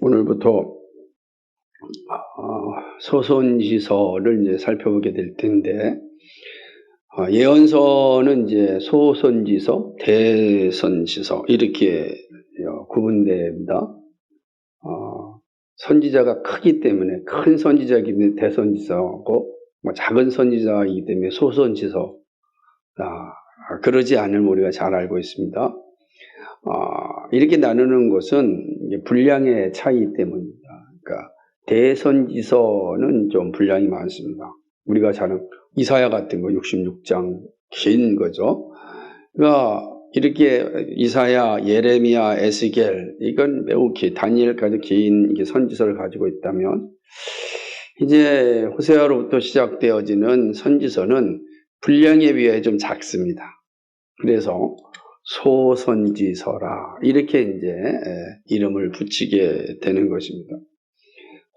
오늘부터 소선지서를 이제 살펴보게 될 텐데, 예언서는 이제 소선지서, 대선지서 이렇게 구분됩니다. 선지자가 크기 때문에 큰 선지자이기 때문에 대선지서고, 작은 선지자이기 때문에 소선지서. 그러지 않을 우리가 잘 알고 있습니다. 이렇게 나누는 것은 분량의 차이 때문입니다. 그러니까 대선지서는 좀 분량이 많습니다. 우리가 잘 아는 이사야 같은 거 66장 긴 거죠. 그러니까 이렇게 이사야, 예레미야, 에스겔 이건 매우 다니엘까지 긴 선지서를 가지고 있다면, 이제 호세아로부터 시작되어지는 선지서는 분량에 비해 좀 작습니다. 그래서 소선지서라 이렇게 이제 이름을 붙이게 되는 것입니다.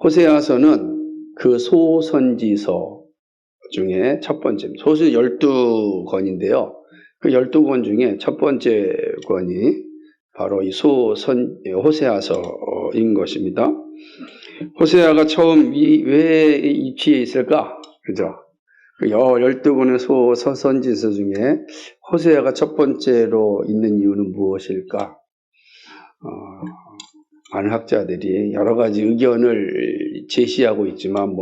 호세아서는 그 소선지서 중에 첫 번째입니다. 소수 12권인데요. 그 12권 중에 첫 번째 권이 바로 이 호세아서인 것입니다. 호세아가 처음 왜 위치에 있을까? 그죠? 12권의 소선지서 중에 호세아가 첫 번째로 있는 이유는 무엇일까? 많은 학자들이 여러 가지 의견을 제시하고 있지만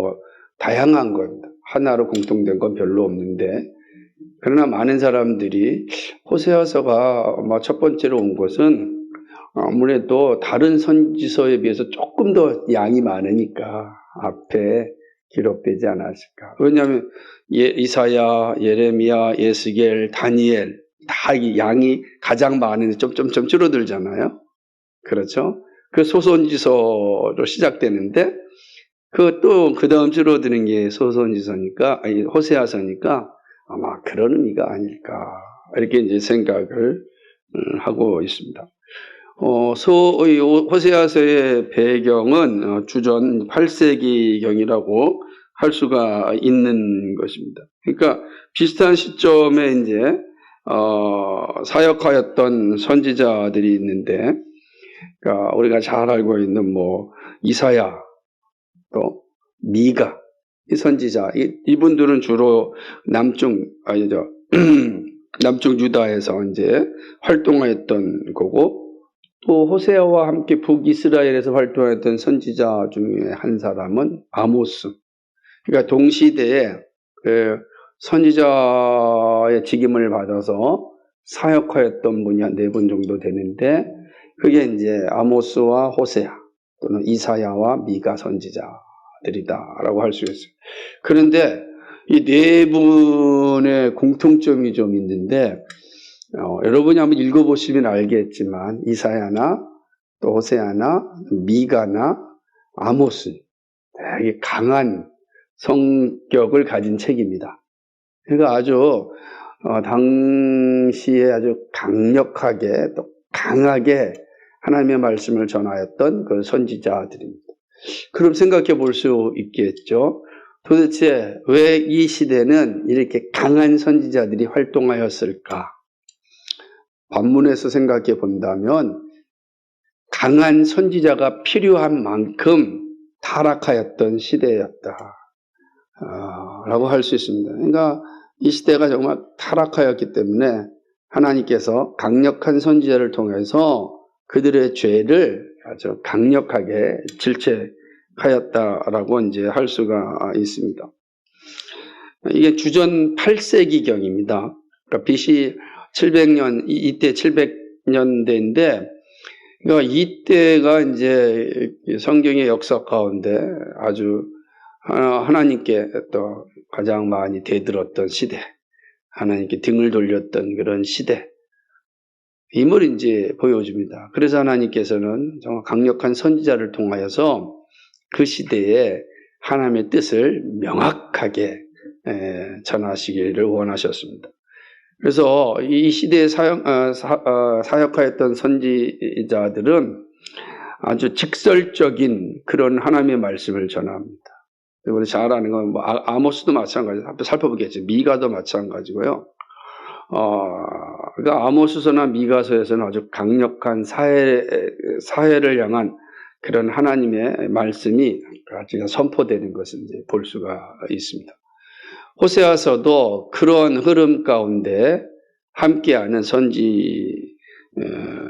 다양한 겁니다. 하나로 공통된 건 별로 없는데, 그러나 많은 사람들이 호세아서가 첫 번째로 온 것은 아무래도 다른 선지서에 비해서 조금 더 양이 많으니까 앞에 기록되지 않았을까. 왜냐하면 이사야, 예레미야, 에스겔, 다니엘 다 양이 가장 많은데 점점점 줄어들잖아요. 그렇죠? 그 소선지서로 시작되는데 그 다음 줄어드는 게 소선지서니까, 호세아서니까 아마 그런 의미가 아닐까 이렇게 이제 생각을 하고 있습니다. 호세아서의 배경은 주전 8세기경이라고 할 수가 있는 것입니다. 그러니까 비슷한 시점에 이제 사역하였던 선지자들이 있는데, 그러니까 우리가 잘 알고 있는 이사야, 또 미가, 이 선지자, 이분들은 주로 남쪽 유다에서 이제 활동하였던 거고, 또 호세아와 함께 북이스라엘에서 활동했던 선지자 중에 한 사람은 아모스. 그러니까 동시대에 선지자의 직임을 받아서 사역하였던 분이 한 4분 정도 되는데, 그게 이제 아모스와 호세아 또는 이사야와 미가 선지자들이다라고 할 수 있어요. 그런데 이 4분의 공통점이 좀 있는데, 여러분이 한번 읽어보시면 알겠지만 이사야나 또 호세아나 미가나 아모스 되게 강한 성격을 가진 책입니다. 그러니까 아주 당시에 아주 강력하게 또 강하게 하나님의 말씀을 전하였던 그 선지자들입니다. 그럼 생각해 볼 수 있겠죠. 도대체 왜 이 시대는 이렇게 강한 선지자들이 활동하였을까? 반문에서 생각해 본다면 강한 선지자가 필요한 만큼 타락하였던 시대였다 라고 할 수 있습니다. 그러니까 이 시대가 정말 타락하였기 때문에 하나님께서 강력한 선지자를 통해서 그들의 죄를 아주 강력하게 질책하였다라고 이제 할 수가 있습니다. 이게 주전 8세기경입니다. 그러니까 BC 700년, 이때 700년대인데, 그러니까 이때가 이제 성경의 역사 가운데 아주 하나님께 또 가장 많이 대들었던 시대, 하나님께 등을 돌렸던 그런 시대, 임을 이제 보여줍니다. 그래서 하나님께서는 정말 강력한 선지자를 통하여서 그 시대에 하나님의 뜻을 명확하게 전하시기를 원하셨습니다. 그래서 이 시대에 사역하였던 선지자들은 아주 직설적인 그런 하나님의 말씀을 전합니다. 우리 잘 아는 건 아모스도 마찬가지고, 앞에 살펴보겠죠. 미가도 마찬가지고요. 그러니까 아모스서나 미가서에서는 아주 강력한 사회를 향한 그런 하나님의 말씀이 지금 선포되는 것을 이제 볼 수가 있습니다. 호세아서도 그런 흐름 가운데 함께하는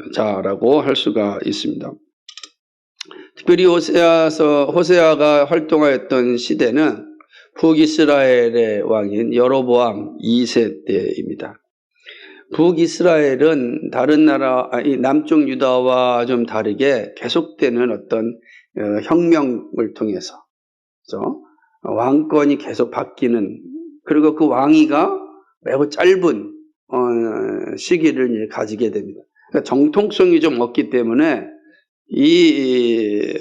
선지자라고 할 수가 있습니다. 특별히 호세아가 활동하였던 시대는 북이스라엘의 왕인 여로보암 2세 때입니다. 북이스라엘은 다른 나라, 남쪽 유다와 좀 다르게 계속되는 어떤 혁명을 통해서, 그렇죠? 왕권이 계속 바뀌는, 그리고 그 왕위가 매우 짧은 시기를 이제 가지게 됩니다. 그러니까 정통성이 좀 없기 때문에 이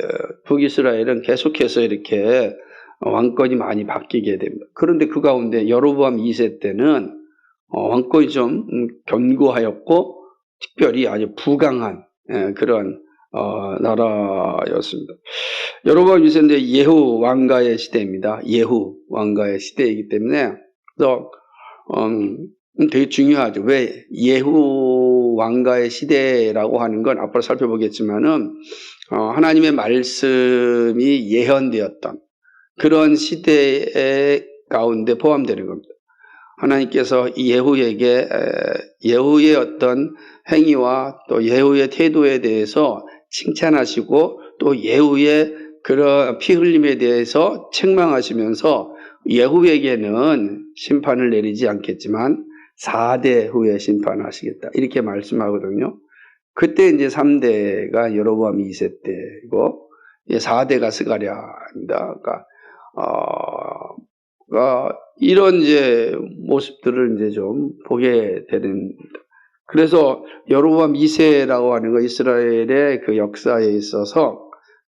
북이스라엘은 계속해서 이렇게 왕권이 많이 바뀌게 됩니다. 그런데 그 가운데 여로보암 2세 때는 왕권이 좀 견고하였고 특별히 아주 부강한 그런 나라였습니다. 여로보암 2세인데 예후 왕가의 시대입니다. 예후 왕가의 시대이기 때문에 그래서 되게 중요하죠. 왜 예후 왕가의 시대라고 하는 건 앞으로 살펴보겠지만은 하나님의 말씀이 예언되었던 그런 시대의 가운데 포함되는 겁니다. 하나님께서 이 예후의 어떤 행위와 또 예후의 태도에 대해서 칭찬하시고 또 예후의 그런 피 흘림에 대해서 책망하시면서 예후에게는 심판을 내리지 않겠지만 4대 후에 심판하시겠다 이렇게 말씀하거든요. 그때 이제 3대가 여로보암 2세 때이고 4대가 스가랴입니다. 그러니까 이런 이제 모습들을 이제 좀 보게 되는. 그래서 여로보암 2세라고 하는 거 이스라엘의 그 역사에 있어서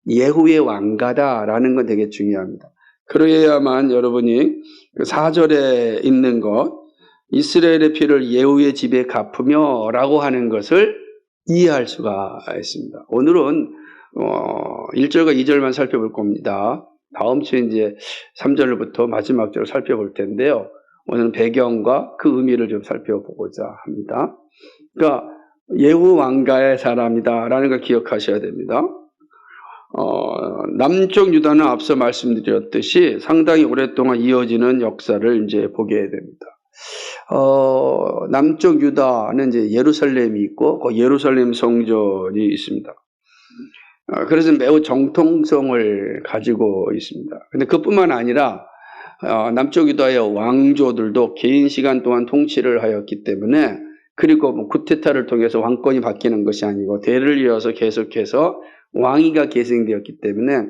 예후의 왕가다라는 건 되게 중요합니다. 그래야만 여러분이 그 4절에 있는 것 이스라엘의 피를 예후의 집에 갚으며 라고 하는 것을 이해할 수가 있습니다. 오늘은 1절과 2절만 살펴볼 겁니다. 다음 주에 이제 3절부터 마지막 절을 살펴볼 텐데요. 오늘은 배경과 그 의미를 좀 살펴보고자 합니다. 그러니까 예후 왕가의 사람이다라는 걸 기억하셔야 됩니다. 남쪽 유다는 앞서 말씀드렸듯이 상당히 오랫동안 이어지는 역사를 이제 보게 됩니다. 남쪽 유다는 이제 예루살렘이 있고 그 예루살렘 성전이 있습니다. 그래서 매우 정통성을 가지고 있습니다. 근데 그뿐만 아니라 남쪽 유다의 왕조들도 긴 시간 동안 통치를 하였기 때문에 그리고 뭐 쿠데타를 통해서 왕권이 바뀌는 것이 아니고 대를 이어서 계속해서 왕위가 계승되었기 때문에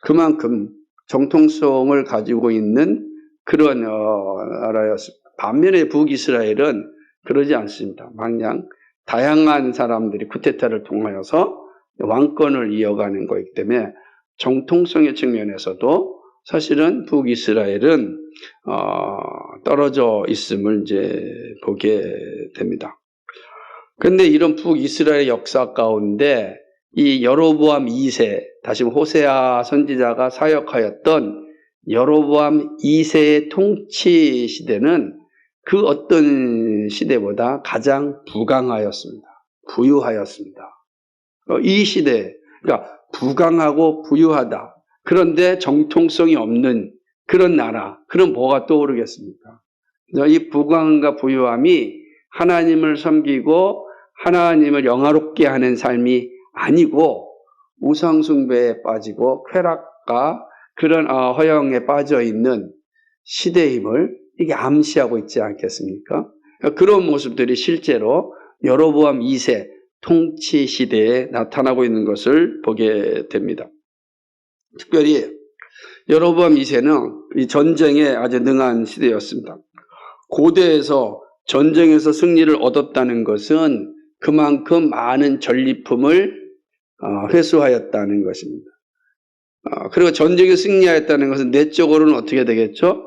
그만큼 정통성을 가지고 있는 그런 나라였습니다. 반면에 북이스라엘은 그러지 않습니다. 마냥 다양한 사람들이 쿠데타를 통하여서 왕권을 이어가는 것이기 때문에 정통성의 측면에서도 사실은 북이스라엘은 떨어져 있음을 이제 보게 됩니다. 그런데 이런 북이스라엘 역사 가운데 이 여로보암 2세, 다시 호세아 선지자가 사역하였던 여로보암 2세의 통치 시대는 그 어떤 시대보다 가장 부강하였습니다. 부유하였습니다. 이 시대, 그러니까 부강하고 부유하다. 그런데 정통성이 없는 그런 나라, 그럼 뭐가 떠오르겠습니까? 이 부강과 부유함이 하나님을 섬기고 하나님을 영화롭게 하는 삶이 아니고 우상숭배에 빠지고 쾌락과 그런 허영에 빠져 있는 시대임을 이게 암시하고 있지 않겠습니까? 그런 모습들이 실제로 여로보암 2세 통치 시대에 나타나고 있는 것을 보게 됩니다. 특별히 여로보암 2세는 이 전쟁에 아주 능한 시대였습니다. 고대에서 전쟁에서 승리를 얻었다는 것은 그만큼 많은 전리품을 회수하였다는 것입니다. 그리고 전쟁에 승리하였다는 것은 내적으로는 어떻게 되겠죠?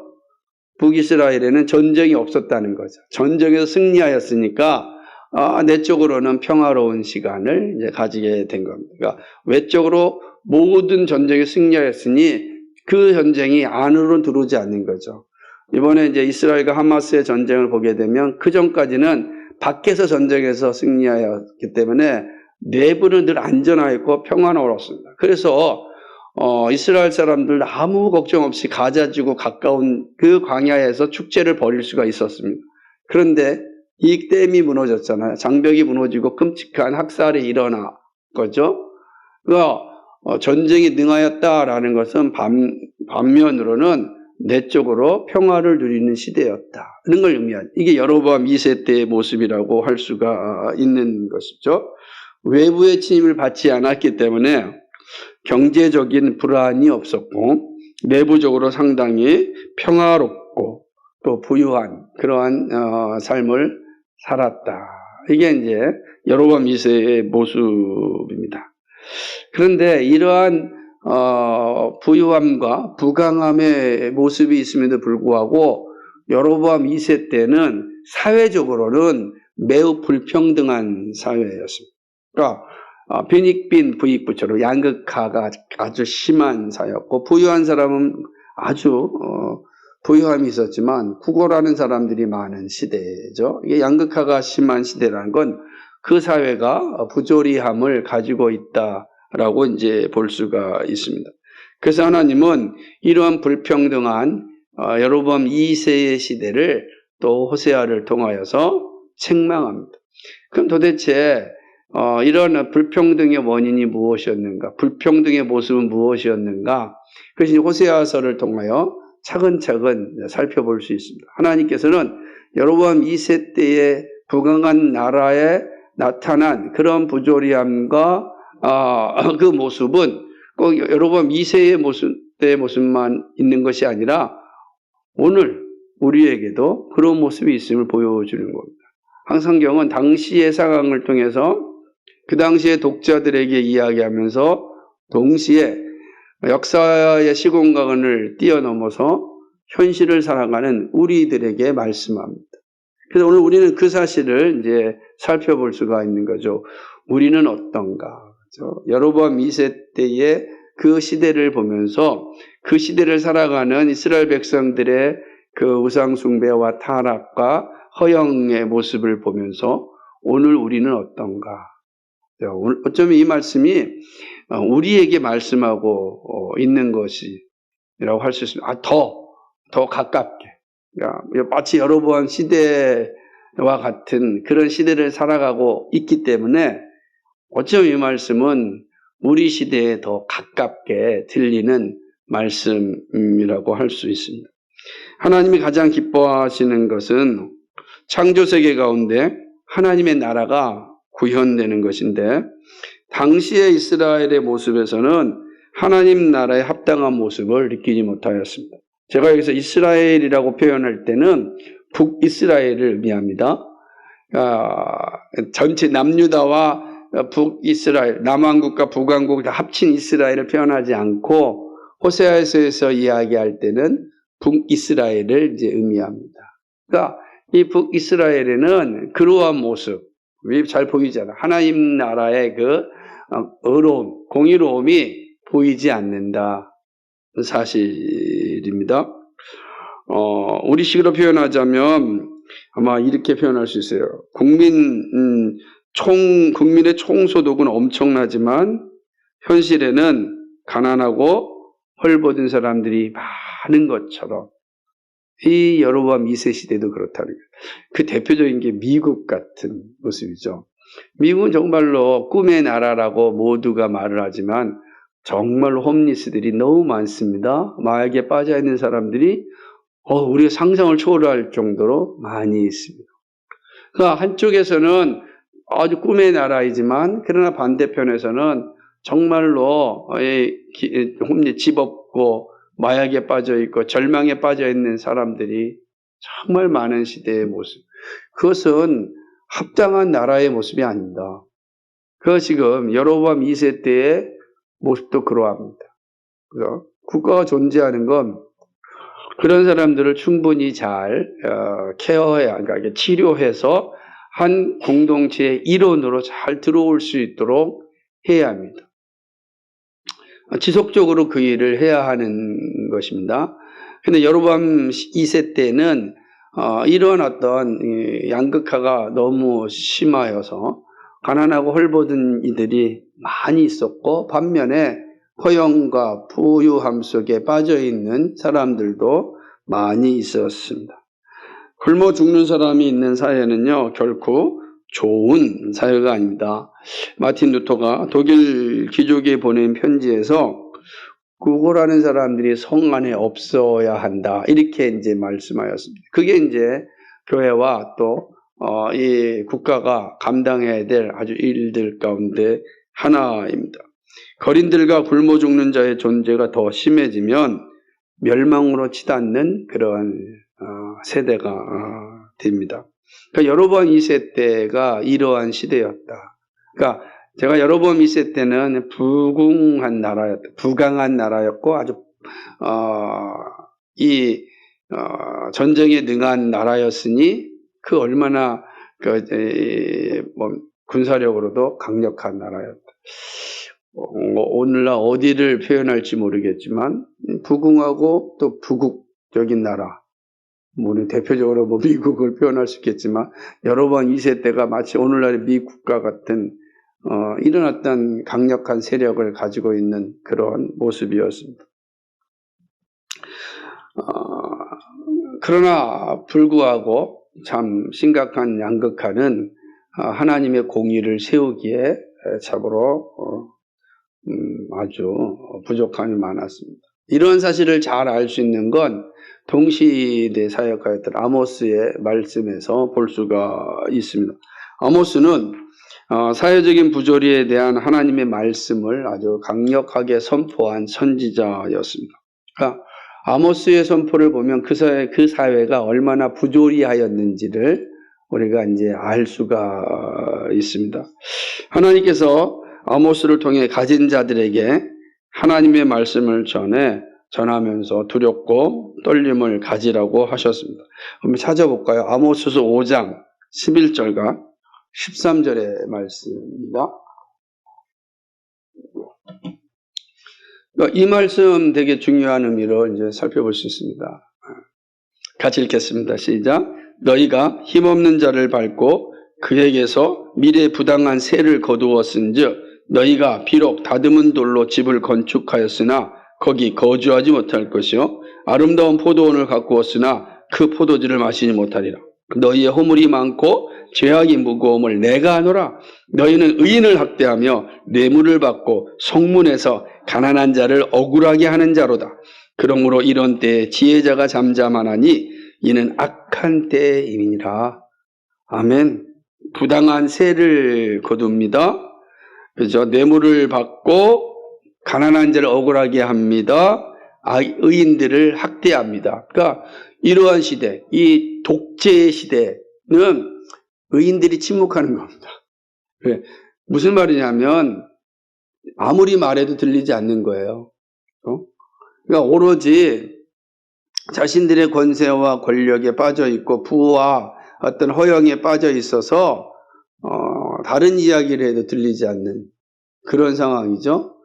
북이스라엘에는 전쟁이 없었다는 거죠. 전쟁에서 승리하였으니까 내적으로는 평화로운 시간을 이제 가지게 된 겁니다. 그러니까 외적으로 모든 전쟁에 승리하였으니 그 전쟁이 안으로 들어오지 않는 거죠. 이번에 이제 이스라엘과 하마스의 전쟁을 보게 되면 그 전까지는 밖에서 전쟁에서 승리하였기 때문에 내부는 늘 안전하였고 평안하였습니다. 그래서 이스라엘 사람들 아무 걱정 없이 가자 지구 가까운 그 광야에서 축제를 벌일 수가 있었습니다. 그런데 이 댐이 무너졌잖아요. 장벽이 무너지고 끔찍한 학살이 일어나 거죠. 전쟁이 능하였다라는 것은 반면으로는 내적으로 평화를 누리는 시대였다. 이런 걸 의미한, 이게 여로보암 2세 때의 모습이라고 할 수가 있는 것이죠. 외부의 침입을 받지 않았기 때문에 경제적인 불안이 없었고 내부적으로 상당히 평화롭고 또 부유한 그러한 삶을 살았다. 이게 이제 여로보암 2세의 모습입니다. 그런데 이러한 부유함과 부강함의 모습이 있음에도 불구하고 여로보암 2세 때는 사회적으로는 매우 불평등한 사회였습니다. 그러니까 빈익빈 부익부처럼 양극화가 아주 심한 사회였고, 부유한 사람은 아주 부유함이 있었지만 구걸하는 사람들이 많은 시대죠. 이게 양극화가 심한 시대라는 건 그 사회가 부조리함을 가지고 있다라고 이제 볼 수가 있습니다. 그래서 하나님은 이러한 불평등한 여로보암 2세의 시대를 또 호세아를 통하여서 책망합니다. 그럼 도대체 이런 불평등의 원인이 무엇이었는가? 불평등의 모습은 무엇이었는가? 그것이 호세아서를 통하여 차근차근 살펴볼 수 있습니다. 하나님께서는 여로보암 2세 때의 부강한 나라에 나타난 그런 부조리함과 그 모습은 꼭 여로보암 2세의 때의 모습만 있는 것이 아니라 오늘 우리에게도 그런 모습이 있음을 보여주는 겁니다. 항성경은 당시의 상황을 통해서 그 당시의 독자들에게 이야기하면서 동시에 역사의 시공간을 뛰어넘어서 현실을 살아가는 우리들에게 말씀합니다. 그래서 오늘 우리는 그 사실을 이제 살펴볼 수가 있는 거죠. 우리는 어떤가? 그렇죠? 여로보암 2세 때의 그 시대를 보면서 그 시대를 살아가는 이스라엘 백성들의 그 우상 숭배와 타락과 허영의 모습을 보면서 오늘 우리는 어떤가? 어쩌면 이 말씀이 우리에게 말씀하고 있는 것이라고 할 수 있습니다. 더 가깝게. 마치 여로보암 시대와 같은 그런 시대를 살아가고 있기 때문에 어쩌면 이 말씀은 우리 시대에 더 가깝게 들리는 말씀이라고 할 수 있습니다. 하나님이 가장 기뻐하시는 것은 창조세계 가운데 하나님의 나라가 구현되는 것인데, 당시의 이스라엘의 모습에서는 하나님 나라의 합당한 모습을 느끼지 못하였습니다. 제가 여기서 이스라엘이라고 표현할 때는 북이스라엘을 의미합니다. 전체 남유다와 북이스라엘, 남왕국과 북왕국을 다 합친 이스라엘을 표현하지 않고 호세아서에서 이야기할 때는 북이스라엘을 이제 의미합니다. 그러니까 이 북이스라엘에는 그러한 모습이 잘 보이잖아. 하나님 나라의 그 의로움, 공의로움이 보이지 않는다. 사실입니다. 우리식으로 표현하자면 아마 이렇게 표현할 수 있어요. 국민의 총소득은 엄청나지만 현실에는 가난하고 헐벗은 사람들이 많은 것처럼 이 여로보암 2세 시대도 그렇다는 거예요. 그 대표적인 게 미국 같은 모습이죠. 미국은 정말로 꿈의 나라라고 모두가 말을 하지만 정말로 홈리스들이 너무 많습니다. 마약에 빠져 있는 사람들이 우리가 상상을 초월할 정도로 많이 있습니다. 그러니까 한쪽에서는 아주 꿈의 나라이지만 그러나 반대편에서는 정말로 집 없고 마약에 빠져 있고 절망에 빠져 있는 사람들이 정말 많은 시대의 모습. 그것은 합당한 나라의 모습이 아닙니다. 그 지금 여로보암 2세 때의 모습도 그러합니다. 그죠? 국가가 존재하는 건 그런 사람들을 충분히 잘 케어해야, 그러니까 치료해서 한 공동체의 일원으로 잘 들어올 수 있도록 해야 합니다. 지속적으로 그 일을 해야 하는 것입니다. 그런데 여로보암 2세 때는 이런 어떤 양극화가 너무 심하여서 가난하고 헐벗은 이들이 많이 있었고 반면에 허영과 부유함 속에 빠져있는 사람들도 많이 있었습니다. 굶어 죽는 사람이 있는 사회는요, 결코 좋은 사회가 아닙니다. 마틴 루터가 독일 귀족에 보낸 편지에서 구걸하는 사람들이 성 안에 없어야 한다. 이렇게 이제 말씀하였습니다. 그게 이제 교회와 또 이 국가가 감당해야 될 아주 일들 가운데 하나입니다. 거린들과 굶어 죽는 자의 존재가 더 심해지면 멸망으로 치닫는 그러한 세대가 됩니다. 그러니까 여러 번 2세 때가 이러한 시대였다. 그러니까 제가 여러 번 2세 때는 부강한 나라였고 아주 전쟁에 능한 나라였으니 그 얼마나 군사력으로도 강력한 나라였다. 오늘날 어디를 표현할지 모르겠지만 부강하고 또 부국적인 나라. 우리 대표적으로 미국을 표현할 수 있겠지만 여러 번 2세 때가 마치 오늘날의 미국과 같은 이런 어떤 강력한 세력을 가지고 있는 그런 모습이었습니다. 그러나 불구하고 참 심각한 양극화는 하나님의 공의를 세우기에 참으로 아주 부족함이 많았습니다. 이런 사실을 잘 알 수 있는 건 동시대 사역하였던 아모스의 말씀에서 볼 수가 있습니다. 아모스는 사회적인 부조리에 대한 하나님의 말씀을 아주 강력하게 선포한 선지자였습니다. 그러니까 아모스의 선포를 보면 그 사회가 얼마나 부조리하였는지를 우리가 이제 알 수가 있습니다. 하나님께서 아모스를 통해 가진 자들에게 하나님의 말씀을 전하면서 두렵고 떨림을 가지라고 하셨습니다. 한번 찾아볼까요? 아모스서 5장 11절과 13절의 말씀입니다. 이 말씀 되게 중요한 의미로 이제 살펴볼 수 있습니다. 같이 읽겠습니다. 시작. 너희가 힘없는 자를 밟고 그에게서 미래 부당한 세를 거두었은즉 너희가 비록 다듬은 돌로 집을 건축하였으나 거기 거주하지 못할 것이요 아름다운 포도원을 가꾸었으나 그 포도주를 마시지 못하리라. 너희의 허물이 많고 죄악이 무거움을 내가 아노라. 너희는 의인을 학대하며 뇌물을 받고 성문에서 가난한 자를 억울하게 하는 자로다. 그러므로 이런 때에 지혜자가 잠잠하나니 이는 악한 때임이니라. 아멘. 부당한 세를 거둡니다. 그죠? 뇌물을 받고 가난한 자를 억울하게 합니다. 의인들을 학대합니다. 그러니까 이러한 시대, 이 독재의 시대는 의인들이 침묵하는 겁니다. 무슨 말이냐면 아무리 말해도 들리지 않는 거예요. 그러니까 오로지 자신들의 권세와 권력에 빠져 있고 부와 어떤 허영에 빠져 있어서 다른 이야기를 해도 들리지 않는 그런 상황이죠.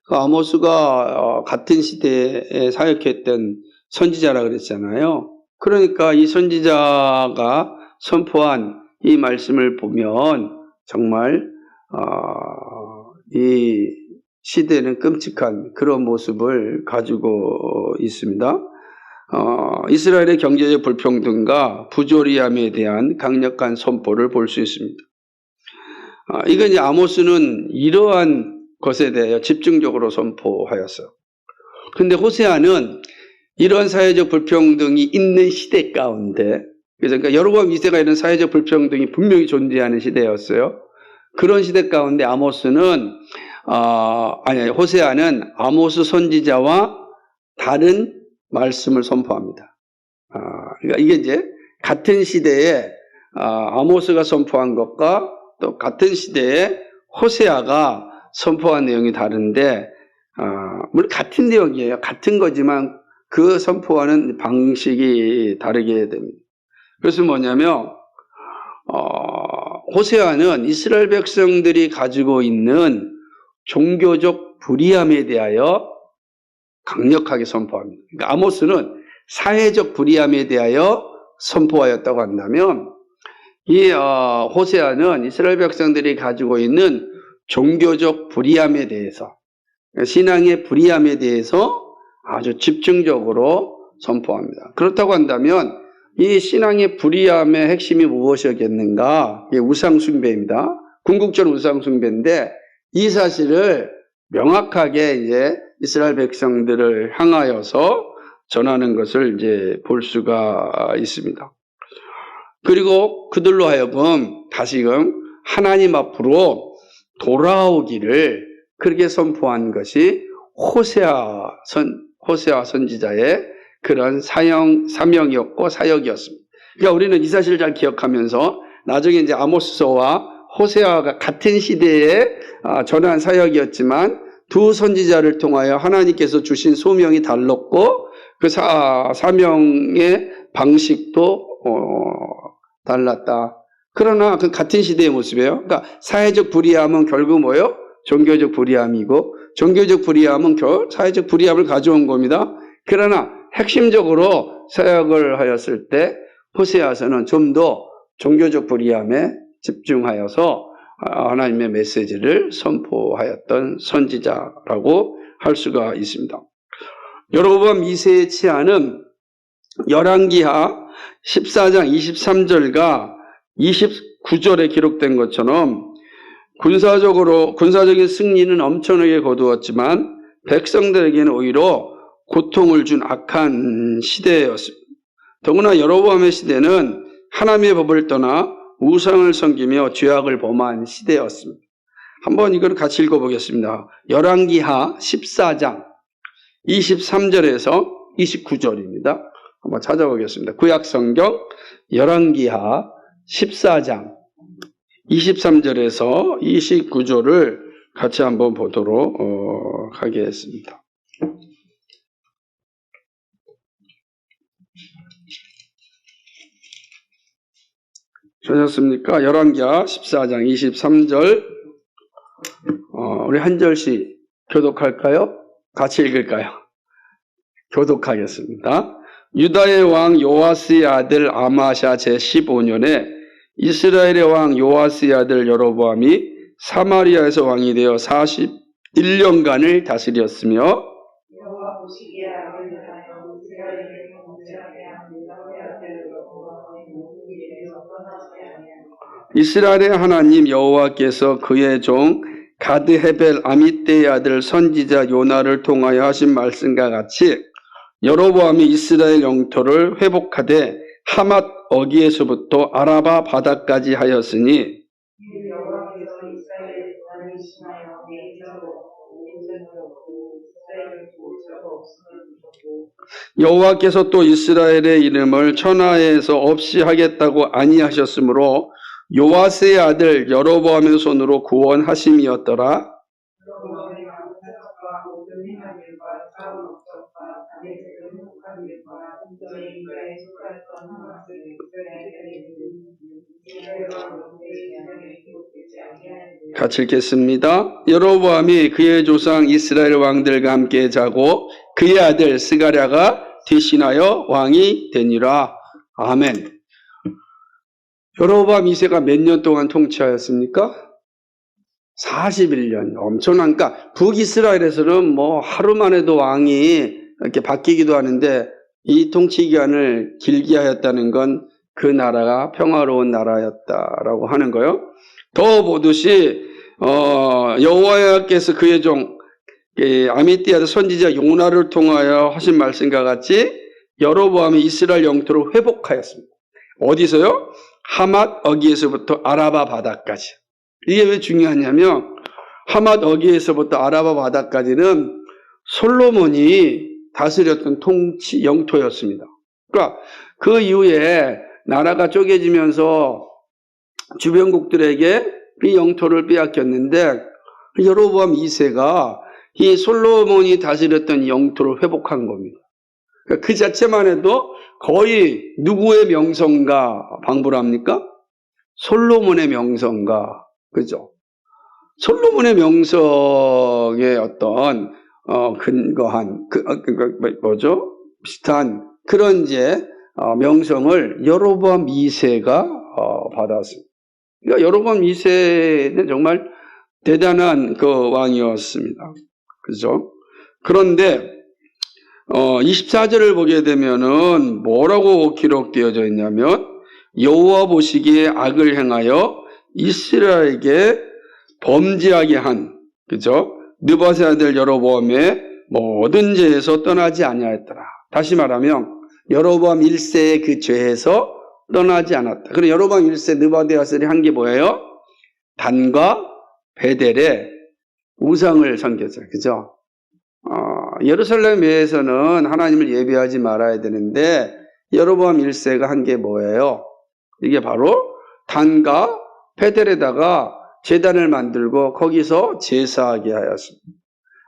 아모스가 같은 시대에 사역했던 선지자라 그랬잖아요. 그러니까 이 선지자가 선포한 이 말씀을 보면 정말 이 시대는 끔찍한 그런 모습을 가지고 있습니다. 이스라엘의 경제적 불평등과 부조리함에 대한 강력한 선포를 볼 수 있습니다. 이건 이제 아모스는 이러한 것에 대해 집중적으로 선포하였어요. 그런데 호세아는 이런 사회적 불평등이 있는 시대 가운데, 그러니까 여러 번 이세가 이런 사회적 불평등이 분명히 존재하는 시대였어요. 그런 시대 가운데 호세아는 아모스 선지자와 다른 말씀을 선포합니다. 그러니까 이게 이제 같은 시대에 아모스가 선포한 것과 또 같은 시대에 호세아가 선포한 내용이 다른데, 물론 같은 내용이에요. 같은 거지만 그 선포하는 방식이 다르게 됩니다. 그래서 뭐냐면, 호세아는 이스라엘 백성들이 가지고 있는 종교적 불의함에 대하여 강력하게 선포합니다. 그러니까 아모스는 사회적 불의함에 대하여 선포하였다고 한다면, 이 호세아는 이스라엘 백성들이 가지고 있는 종교적 불이함에 대해서, 신앙의 불이함에 대해서 아주 집중적으로 선포합니다. 그렇다고 한다면 이 신앙의 불이함의 핵심이 무엇이었겠는가? 이게 우상숭배입니다. 궁극적 우상숭배인데 이 사실을 명확하게 이제 이스라엘 백성들을 향하여서 전하는 것을 이제 볼 수가 있습니다. 그리고 그들로 하여금 다시금 하나님 앞으로 돌아오기를 그렇게 선포한 것이 호세아 선지자의 그런 사명이었고 사역이었습니다. 그러니까 우리는 이 사실을 잘 기억하면서 나중에 이제 아모스서와 호세아가 같은 시대에 전한 사역이었지만 두 선지자를 통하여 하나님께서 주신 소명이 달랐고 그 사명의 방식도 달랐다. 그러나 그 같은 시대의 모습이에요. 그러니까 사회적 불이함은 결국 뭐예요? 종교적 불이함이고 종교적 불이함은 사회적 불이함을 가져온 겁니다. 그러나 핵심적으로 사역을 하였을 때 호세아서는 좀 더 종교적 불이함에 집중하여서 하나님의 메시지를 선포하였던 선지자라고 할 수가 있습니다. 여로보암 2세의 치하는 열왕기하 14장 23절과 29절에 기록된 것처럼 군사적인 승리는 엄청나게 거두었지만 백성들에게는 오히려 고통을 준 악한 시대였습니다. 더구나 여로보암의 시대는 하나님의 법을 떠나 우상을 섬기며 죄악을 범한 시대였습니다. 한번 이걸 같이 읽어보겠습니다. 열왕기하 14장 23절에서 29절입니다. 한번 찾아보겠습니다. 구약성경 열왕기하 14장 23절에서 29절을 같이 한번 보도록 하겠습니다. 보셨습니까? 열왕기하 14장 23절 우리 한 절씩 교독할까요? 같이 읽을까요? 교독하겠습니다. 유다의 왕 요아스의 아들 아마샤 제15년에 이스라엘의 왕 요아스의 아들 여로보암이 사마리아에서 왕이 되어 41년간을 다스렸으며 이스라엘의 하나님 여호와께서 그의 종 가드헤벨 아미떼의 아들 선지자 요나를 통하여 하신 말씀과 같이 여로보암이 이스라엘 영토를 회복하되 하맛 어기에서부터 아라바 바다까지 하였으니 여호와께서 또 이스라엘의 이름을 천하에서 없이 하겠다고 아니하셨으므로 요아스의 아들 여로보암의 손으로 구원하심이었더라. 같이 읽겠습니다. 여로보암이 그의 조상 이스라엘 왕들과 함께 자고 그의 아들 스가랴가 대신하여 왕이 되니라. 아멘. 여로보암 2세가 몇 년 동안 통치하였습니까? 41년. 엄청난, 그러니까 북이스라엘에서는 뭐 하루만 해도 왕이 이렇게 바뀌기도 하는데 이 통치 기간을 길게 하였다는 건 그 나라가 평화로운 나라였다라고 하는 거예요. 더 보듯이 여호와께서 그의 종 아미떼 아들 선지자 요나를 통하여 하신 말씀과 같이 여로보암이 이스라엘 영토를 회복하였습니다. 어디서요? 하맛 어기에서부터 아라바 바다까지. 이게 왜 중요하냐면 하맛 어기에서부터 아라바 바다까지는 솔로몬이 다스렸던 통치 영토였습니다. 그러니까 그 이후에 나라가 쪼개지면서 주변국들에게 이 영토를 빼앗겼는데 여로보암 2세가 이 솔로몬이 다스렸던 영토를 회복한 겁니다. 그러니까 그 자체만 해도 거의 누구의 명성과 방불 합니까? 솔로몬의 명성과, 그죠? 솔로몬의 명성의 어떤 근거한 비슷한 그런 이제 명성을 여로보암 2세가 받았습니다. 그러니까 여로보암 2세는 정말 대단한 그 왕이었습니다. 그죠? 그런데 24절을 보게 되면은 뭐라고 기록되어져 있냐면 여호와 보시기에 악을 행하여 이스라엘에게 범죄하게 한, 그죠? 느밧의 아들 여로보암의 모든 죄에서 떠나지 아니하였더라. 다시 말하면 여로보암 1세의 그 죄에서 떠나지 않았다. 그럼 여로보암 1세 느밧의 아들이 한 게 뭐예요? 단과 베델의 우상을 섬겼어요. 그죠? 예루살렘 외에서는 하나님을 예배하지 말아야 되는데 여로보암 1세가 한 게 뭐예요? 이게 바로 단과 베델에다가 제단을 만들고 거기서 제사하게 하였습니다.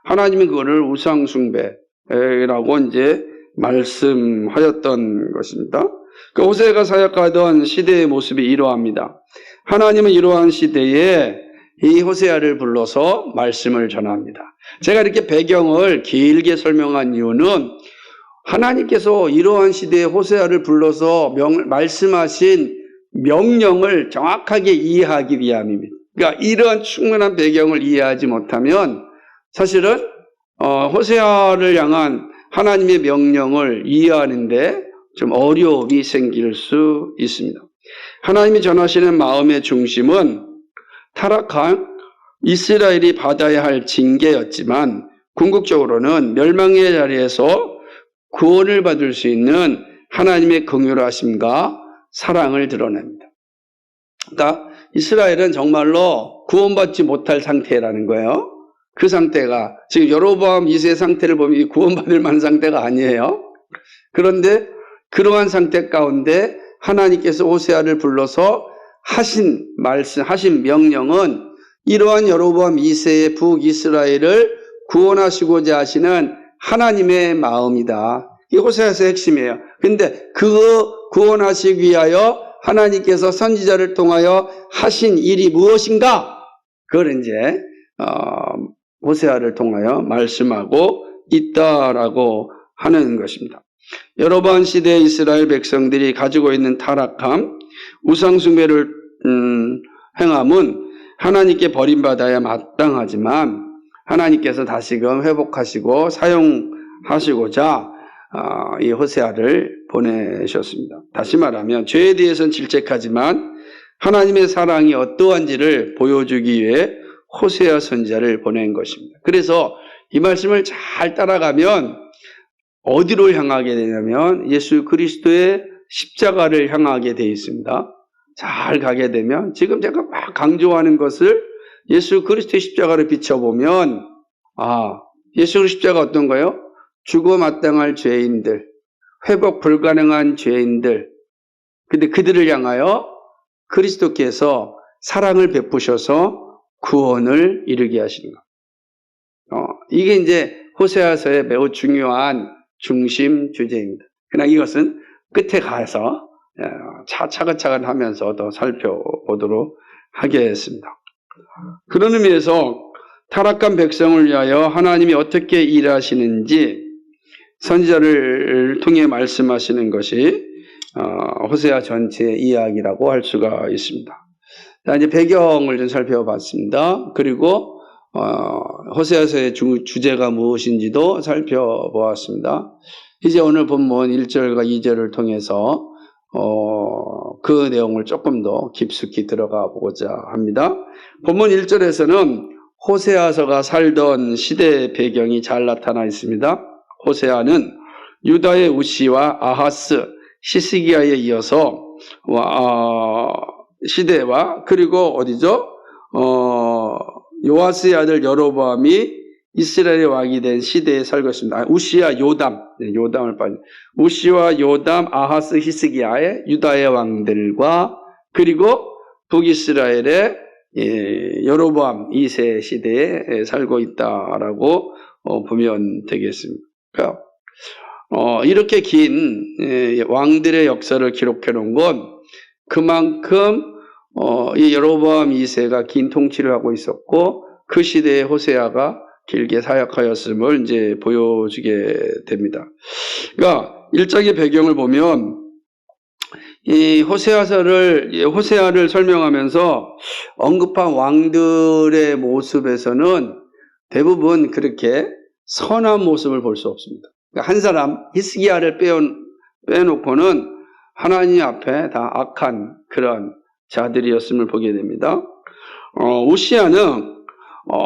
하나님은 그거를 우상 숭배라고 이제 말씀하였던 것입니다. 그 호세아가 사역하던 시대의 모습이 이러합니다. 하나님은 이러한 시대에 이 호세아를 불러서 말씀을 전합니다. 제가 이렇게 배경을 길게 설명한 이유는 하나님께서 이러한 시대에 호세아를 불러서 말씀하신 명령을 정확하게 이해하기 위함입니다. 그러니까 이러한 충분한 배경을 이해하지 못하면 사실은 호세아를 향한 하나님의 명령을 이해하는데 좀 어려움이 생길 수 있습니다. 하나님이 전하시는 마음의 중심은 타락한 이스라엘이 받아야 할 징계였지만 궁극적으로는 멸망의 자리에서 구원을 받을 수 있는 하나님의 긍휼하심과 사랑을 드러냅니다. 그러니까 이스라엘은 정말로 구원받지 못할 상태라는 거예요. 그 상태가 지금 여로보암 2세 상태를 보면 구원받을 만한 상태가 아니에요. 그런데 그러한 상태 가운데 하나님께서 호세아를 불러서 하신 말씀, 하신 명령은 이러한 여로보암 2세의 북이스라엘을 구원하시고자 하시는 하나님의 마음이다. 이 호세아서의 핵심이에요. 근데 그거 구원하시기 위하여 하나님께서 선지자를 통하여 하신 일이 무엇인가? 그걸 이제 호세아를 통하여 말씀하고 있다라고 하는 것입니다. 여로보암 시대의 이스라엘 백성들이 가지고 있는 타락함, 우상숭배를 행함은 하나님께 버림받아야 마땅하지만 하나님께서 다시금 회복하시고 사용하시고자 이 호세아를 보내셨습니다. 다시 말하면 죄에 대해서는 질책하지만 하나님의 사랑이 어떠한지를 보여주기 위해 호세아 선지자를 보낸 것입니다. 그래서 이 말씀을 잘 따라가면 어디로 향하게 되냐면 예수 그리스도의 십자가를 향하게 되어 있습니다. 잘 가게 되면 지금 제가 막 강조하는 것을 예수 그리스도의 십자가를 비춰보면 예수 그리스도의 십자가 어떤가요? 죽어 마땅할 죄인들, 회복 불가능한 죄인들, 근데 그들을 향하여 그리스도께서 사랑을 베푸셔서 구원을 이루게 하시는 것. 이게 이제 호세아서의 매우 중요한 중심 주제입니다. 그러나 이것은 끝에 가서 차근차근 하면서 더 살펴보도록 하겠습니다. 그런 의미에서 타락한 백성을 위하여 하나님이 어떻게 일하시는지 선지자를 통해 말씀하시는 것이 호세아 전체의 이야기라고 할 수가 있습니다. 자, 이제 배경을 좀 살펴봤습니다. 그리고 호세아서의 주제가 무엇인지도 살펴보았습니다. 이제 오늘 본문 1절과 2절을 통해서 그 내용을 조금 더 깊숙이 들어가 보고자 합니다. 본문 1절에서는 호세아서가 살던 시대 배경이 잘 나타나 있습니다. 호세아는 유다의 우시와 아하스, 시스기야에 이어서 시대와 그리고 어디죠? 요아스의 아들 여로보암이 이스라엘의 왕이 된 시대에 살고 있습니다. 우시와 요담, 요담을 빠진 우시와 요담, 아하스, 히스기야의 유다의 왕들과 그리고 북이스라엘의 여로보암 2세 시대에 살고 있다라고 보면 되겠습니다. 그러니까 이렇게 긴 왕들의 역사를 기록해 놓은 건 그만큼 이 여로보암 2세가 긴 통치를 하고 있었고 그 시대에 호세아가 길게 사역하였음을 이제 보여주게 됩니다. 그러니까 일장의 배경을 보면 이 호세아를 설명하면서 언급한 왕들의 모습에서는 대부분 그렇게 선한 모습을 볼 수 없습니다. 그러니까 한 사람 히스기야를 빼놓고는 하나님 앞에 다 악한 그런 자들이었음을 보게 됩니다. 우시야는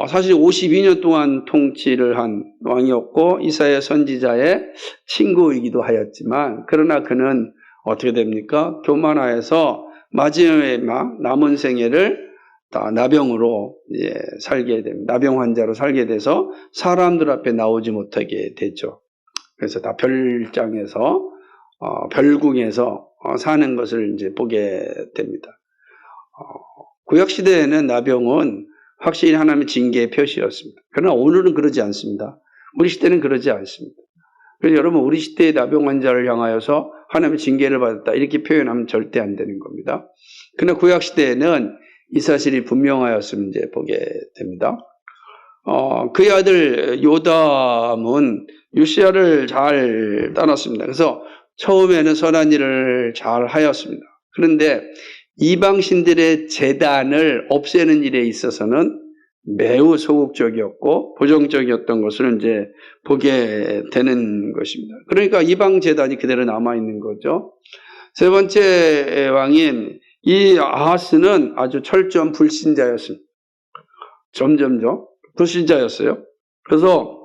사실 52년 동안 통치를 한 왕이었고 이사야 선지자의 친구이기도 하였지만, 그러나 그는 어떻게 됩니까? 교만하여서 마지막에 남은 생애를 다 나병으로 살게 됩니다. 나병 환자로 살게 돼서 사람들 앞에 나오지 못하게 되죠. 그래서 다 별장에서 별궁에서 사는 것을 이제 보게 됩니다. 구약 시대에는 나병은 확실히 하나님의 징계의 표시였습니다. 그러나 오늘은 그러지 않습니다. 우리 시대는 그러지 않습니다. 그래서 여러분, 우리 시대의 나병 환자를 향하여서 하나님의 징계를 받았다 이렇게 표현하면 절대 안 되는 겁니다. 그러나 구약 시대에는 이 사실이 분명하였음을 이제 보게 됩니다. 그의 아들 요담은 요시야를 잘 따랐습니다. 그래서 처음에는 선한 일을 잘 하였습니다. 그런데 이방신들의 제단을 없애는 일에 있어서는 매우 소극적이었고 부정적이었던 것을 이제 보게 되는 것입니다. 그러니까 이방 제단이 그대로 남아 있는 거죠. 세 번째 왕인 이 아하스는 아주 철저한 불신자였습니다. 점점점 불신자였어요. 그래서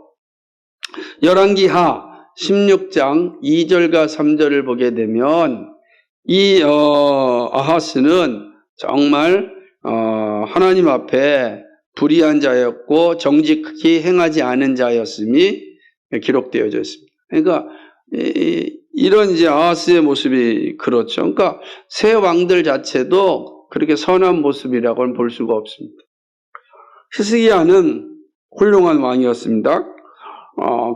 열왕기하 16장 2절과 3절을 보게 되면 이 아하스는 정말 하나님 앞에 불의한 자였고 정직히 행하지 않은 자였음이 기록되어져 있습니다. 그러니까 이런 이제 아하스의 모습이 그렇죠. 그러니까 새 왕들 자체도 그렇게 선한 모습이라고는 볼 수가 없습니다. 히스기야는 훌륭한 왕이었습니다.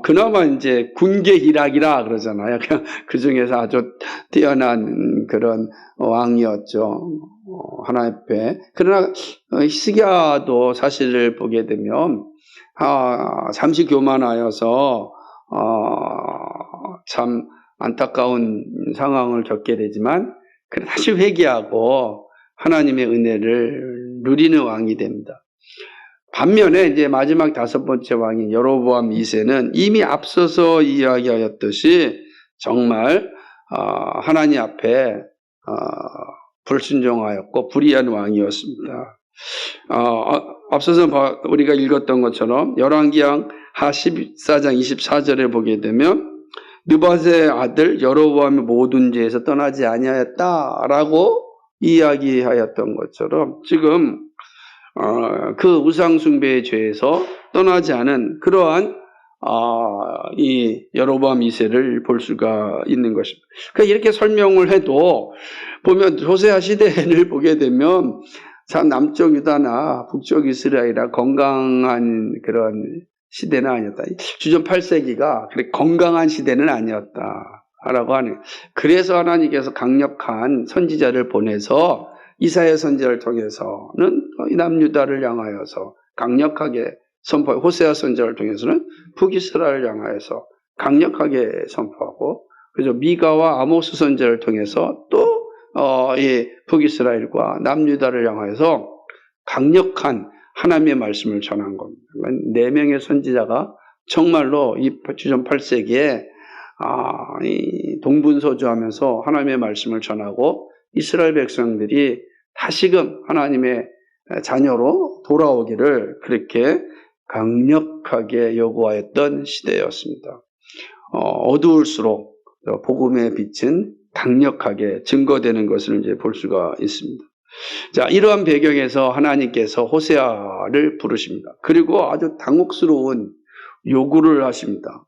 그나마 이제 군계일학이라 그러잖아요. 그 중에서 아주 뛰어난 그런 왕이었죠. 하나님 앞에. 그러나 히스기야도 사실을 보게 되면 잠시 교만하여서 참 안타까운 상황을 겪게 되지만 다시 회개하고 하나님의 은혜를 누리는 왕이 됩니다. 반면에 이제 마지막 다섯 번째 왕인 여로보암 2세는 이미 앞서서 이야기하였듯이 정말 하나님 앞에 불순종하였고 불의한 왕이었습니다. 앞서서 우리가 읽었던 것처럼 열왕기하 14장 24절에 보게 되면 느밧의 아들 여로보암의 모든 죄에서 떠나지 아니하였다라고 이야기하였던 것처럼 지금 그 우상숭배의 죄에서 떠나지 않은 그러한 이 여로보암 2세를 볼 수가 있는 것입니다. 그러니까 이렇게 설명을 해도 보면 호세아 시대를 보게 되면 참 남쪽 유다나 북쪽 이스라엘이나 건강한 그런 시대는 아니었다. 주전 8세기가 그렇게 건강한 시대는 아니었다라고 하네요. 그래서 하나님께서 강력한 선지자를 보내서 이사야 선지자를 통해서는 남유다를 향하여서 강력하게 선포하고 호세아 선지자를 통해서는 북이스라엘을 향하여서 강력하게 선포하고 그래서 미가와 아모스 선지자를 통해서 또 북이스라엘과 남유다를 향하여서 강력한 하나님의 말씀을 전한 겁니다. 4명의 선지자가 정말로 이 주전 8세기에 동분서주하면서 하나님의 말씀을 전하고 이스라엘 백성들이 다시금 하나님의 자녀로 돌아오기를 그렇게 강력하게 요구하였던 시대였습니다. 어두울수록 복음의 빛은 강력하게 증거되는 것을 이제 볼 수가 있습니다. 자, 이러한 배경에서 하나님께서 호세아를 부르십니다. 그리고 아주 당혹스러운 요구를 하십니다.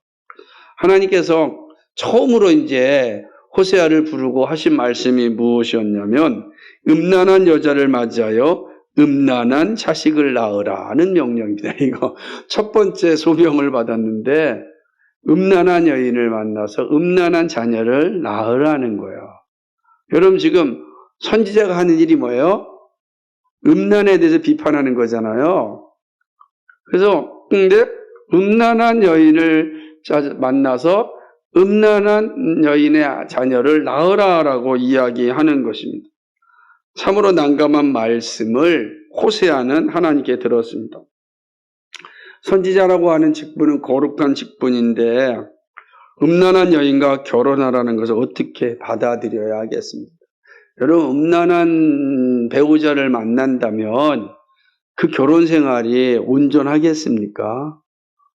하나님께서 처음으로 이제 호세아를 부르고 하신 말씀이 무엇이었냐면 음란한 여자를 맞이하여 음란한 자식을 낳으라는 명령입니다. 이거 첫 번째 소명을 받았는데 음란한 여인을 만나서 음란한 자녀를 낳으라는 거예요. 여러분 지금 선지자가 하는 일이 뭐예요? 음란에 대해서 비판하는 거잖아요. 그래서 근데 음란한 여인을 만나서 음란한 여인의 자녀를 낳으라라고 이야기하는 것입니다. 참으로 난감한 말씀을 호세아는 하나님께 들었습니다. 선지자라고 하는 직분은 거룩한 직분인데 음란한 여인과 결혼하라는 것을 어떻게 받아들여야 하겠습니까? 여러분, 음란한 배우자를 만난다면 그 결혼 생활이 온전하겠습니까?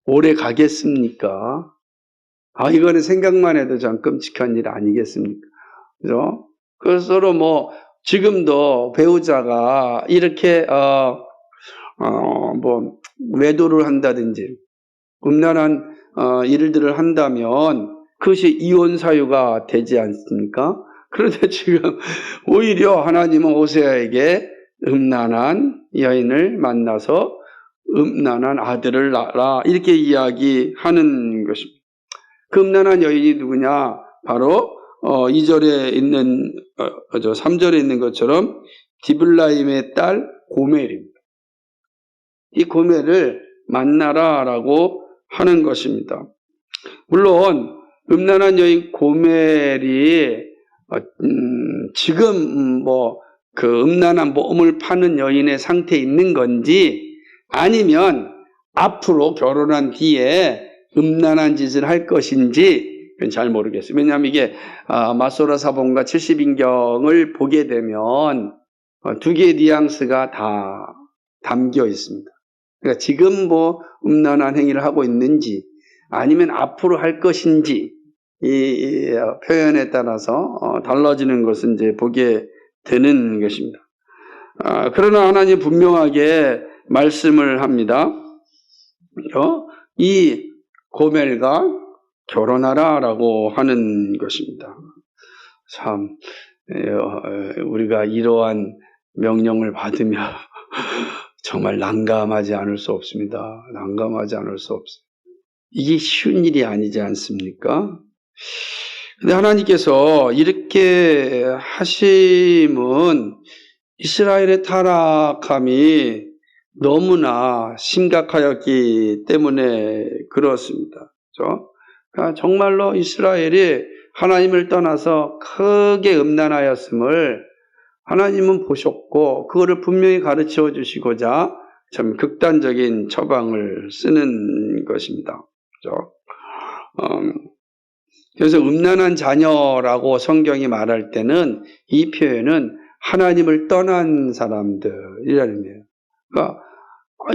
오래 가겠습니까? 이거는 생각만 해도 참 끔찍한 일 아니겠습니까? 그죠? 그래서 서로 지금도 배우자가 이렇게, 외도를 한다든지, 음란한, 일들을 한다면 그것이 이혼 사유가 되지 않습니까? 그런데 지금 오히려 하나님은 호세아에게 음란한 여인을 만나서 음란한 아들을 낳아라 이렇게 이야기하는 것입니다. 그 음란한 여인이 누구냐? 바로 2절에 있는 3절에 있는 것처럼 디블라임의 딸 고멜입니다. 이 고멜을 만나라라고 하는 것입니다. 물론 음란한 여인 고멜이 지금 그 음란한 몸을 파는 여인의 상태에 있는 건지 아니면 앞으로 결혼한 뒤에 음란한 짓을 할 것인지 그건 잘 모르겠어요. 왜냐하면 이게 마소라 사본과 70인경을 보게 되면 두 개의 뉘앙스가 다 담겨 있습니다. 그러니까 지금 음란한 행위를 하고 있는지 아니면 앞으로 할 것인지 이 표현에 따라서 달라지는 것은 이제 보게 되는 것입니다. 그러나 하나님 분명하게 말씀을 합니다. 이 고멜과 결혼하라라고 하는 것입니다. 참 우리가 이러한 명령을 받으며 정말 난감하지 않을 수 없습니다. 난감하지 않을 수 없어요. 이게 쉬운 일이 아니지 않습니까? 근데 하나님께서 이렇게 하심은 이스라엘의 타락함이 너무나 심각하였기 때문에 그렇습니다. 그렇죠? 그러니까 정말로 이스라엘이 하나님을 떠나서 크게 음란하였음을 하나님은 보셨고 그거를 분명히 가르쳐 주시고자 참 극단적인 처방을 쓰는 것입니다. 그렇죠? 그래서 음란한 자녀라고 성경이 말할 때는 이 표현은 하나님을 떠난 사람들이라는 의미예요. 그러니까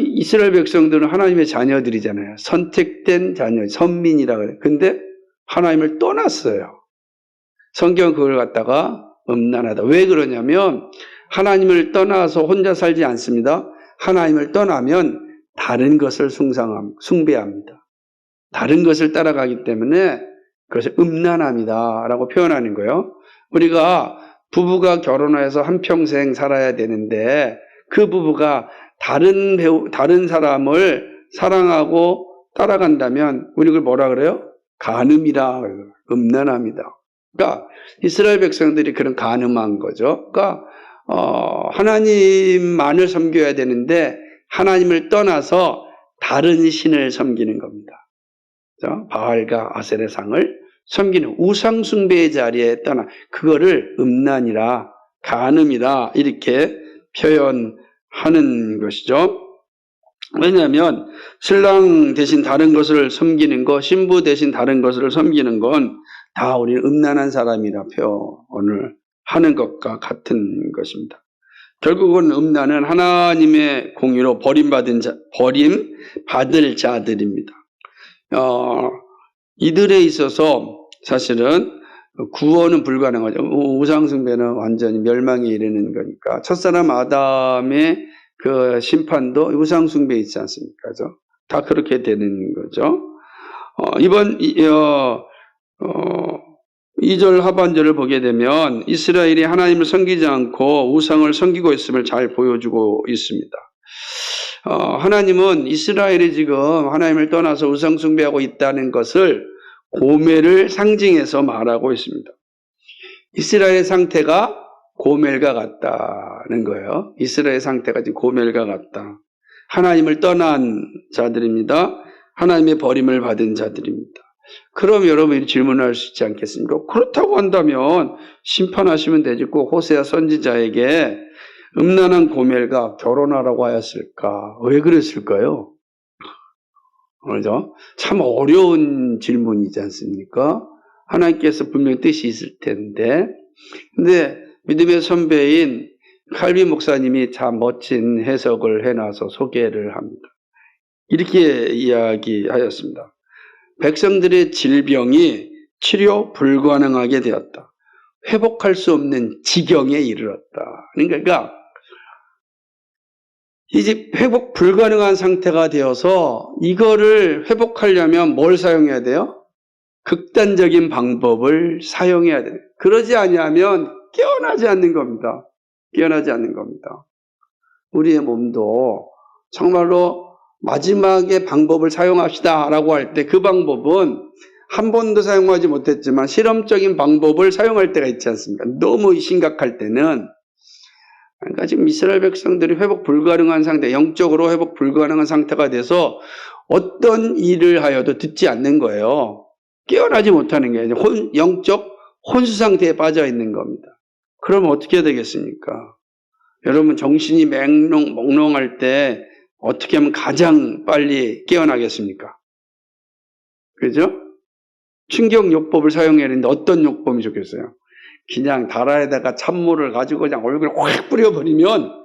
이스라엘 백성들은 하나님의 자녀들이잖아요. 선택된 자녀, 선민이라고 해요. 근데 하나님을 떠났어요. 성경은 그걸 갖다가 음란하다. 왜 그러냐면 하나님을 떠나서 혼자 살지 않습니다. 하나님을 떠나면 다른 것을 숭배합니다. 다른 것을 따라가기 때문에 그것을 음란함이다라고 표현하는 거예요. 우리가 부부가 결혼해서 한평생 살아야 되는데 그 부부가 다른 사람을 사랑하고 따라간다면 우리 그걸 뭐라 그래요? 간음이라, 음란함이다. 그러니까 이스라엘 백성들이 그런 간음한 거죠. 그러니까 하나님만을 섬겨야 되는데 하나님을 떠나서 다른 신을 섬기는 겁니다. 그렇죠? 바알과 아세레상을 섬기는 우상 숭배의 자리에 떠나 그거를 음란이라 간음이라 이렇게 표현하는 것이죠. 왜냐하면 신랑 대신 다른 것을 섬기는 것, 신부 대신 다른 것을 섬기는 건 다 우리는 음란한 사람이라 표현을 하는 것과 같은 것입니다. 결국은 음란은 하나님의 공의로 버림받을 자들입니다. 이들에 있어서 사실은 구원은 불가능하죠. 우상숭배는 완전히 멸망에 이르는 거니까. 첫사람 아담의 그 심판도 우상숭배 있지 않습니까? 그죠? 다 그렇게 되는 거죠. 이번 2절 하반절을 보게 되면 이스라엘이 하나님을 섬기지 않고 우상을 섬기고 있음을 잘 보여주고 있습니다. 하나님은 이스라엘이 지금 하나님을 떠나서 우상 숭배하고 있다는 것을 고멜을 상징해서 말하고 있습니다. 이스라엘의 상태가 고멜과 같다는 거예요. 이스라엘의 상태가 지금 고멜과 같다. 하나님을 떠난 자들입니다. 하나님의 버림을 받은 자들입니다. 그럼 여러분이 질문할 수 있지 않겠습니까? 그렇다고 한다면 심판하시면 되지. 꼭 호세아 선지자에게 음란한 고멜과 결혼하라고 하였을까? 왜 그랬을까요? 그죠? 참 어려운 질문이지 않습니까? 하나님께서 분명히 뜻이 있을 텐데. 근데 믿음의 선배인 칼빈 목사님이 참 멋진 해석을 해놔서 소개를 합니다. 이렇게 이야기하였습니다. 백성들의 질병이 치료 불가능하게 되었다. 회복할 수 없는 지경에 이르렀다. 그러니까 이제 회복 불가능한 상태가 되어서 이거를 회복하려면 뭘 사용해야 돼요? 극단적인 방법을 사용해야 돼요. 그러지 아니하면 깨어나지 않는 겁니다. 깨어나지 않는 겁니다. 우리의 몸도 정말로 마지막에 방법을 사용합시다 라고 할 때 그 방법은 한 번도 사용하지 못했지만 실험적인 방법을 사용할 때가 있지 않습니까? 너무 심각할 때는. 그러니까 지금 이스라엘 백성들이 회복 불가능한 상태, 영적으로 회복 불가능한 상태가 돼서 어떤 일을 하여도 듣지 않는 거예요. 깨어나지 못하는 게 영적 혼수 상태에 빠져 있는 겁니다. 그럼 어떻게 되겠습니까? 여러분 정신이 몽롱할 때 어떻게 하면 가장 빨리 깨어나겠습니까? 그죠? 충격요법을 사용해야 되는데 어떤 요법이 좋겠어요? 그냥 다라에다가 찬물을 가지고 그냥 얼굴에 확 뿌려버리면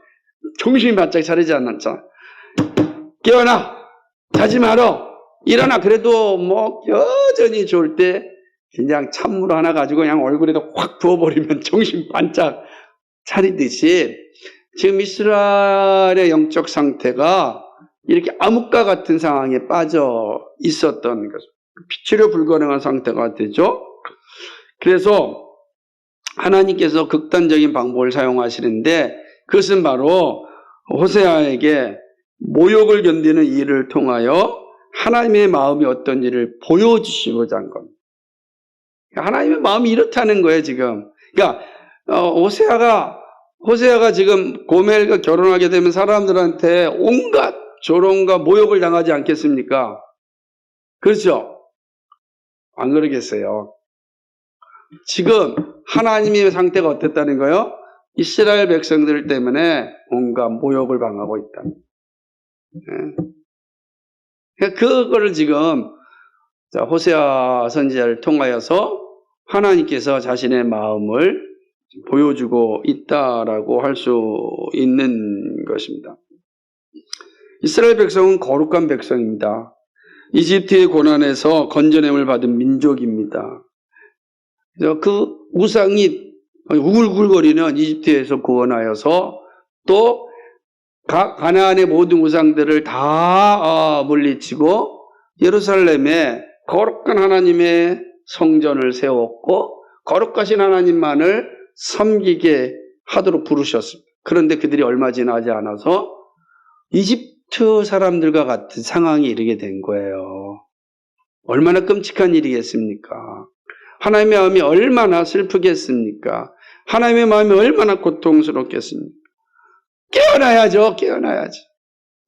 정신이 바짝 차리지 않았잖아. 깨어나! 자지 말어! 일어나! 그래도 뭐 여전히 좋을 때 그냥 찬물 하나 가지고 그냥 얼굴에다 확 부어버리면 정신 반짝 차리듯이 지금 이스라엘의 영적 상태가 이렇게 암흑과 같은 상황에 빠져 있었던 것, 치료 불가능한 상태가 되죠. 그래서 하나님께서 극단적인 방법을 사용하시는데 그것은 바로 호세아에게 모욕을 견디는 일을 통하여 하나님의 마음이 어떤지를 보여주시고자 한 겁니다. 하나님의 마음이 이렇다는 거예요, 지금. 그러니까 호세아가 지금 고멜과 결혼하게 되면 사람들한테 온갖 조롱과 모욕을 당하지 않겠습니까? 그렇죠? 안 그러겠어요. 지금 하나님의 상태가 어땠다는 거예요? 이스라엘 백성들 때문에 온갖 모욕을 당하고 있다. 그거를 지금 호세아 선지자를 통하여서 하나님께서 자신의 마음을 보여주고 있다라고 할 수 있는 것입니다. 이스라엘 백성은 거룩한 백성입니다. 이집트의 고난에서 건져냄을 받은 민족입니다. 그 우상이 우글우글거리는 이집트에서 구원하여서 또 가나안의 모든 우상들을 다 물리치고 예루살렘에 거룩한 하나님의 성전을 세웠고 거룩하신 하나님만을 섬기게 하도록 부르셨습니다. 그런데 그들이 얼마 지나지 않아서 이집트 사람들과 같은 상황이 이르게 된 거예요. 얼마나 끔찍한 일이겠습니까? 하나님의 마음이 얼마나 슬프겠습니까? 하나님의 마음이 얼마나 고통스럽겠습니까? 깨어나야죠. 깨어나야지.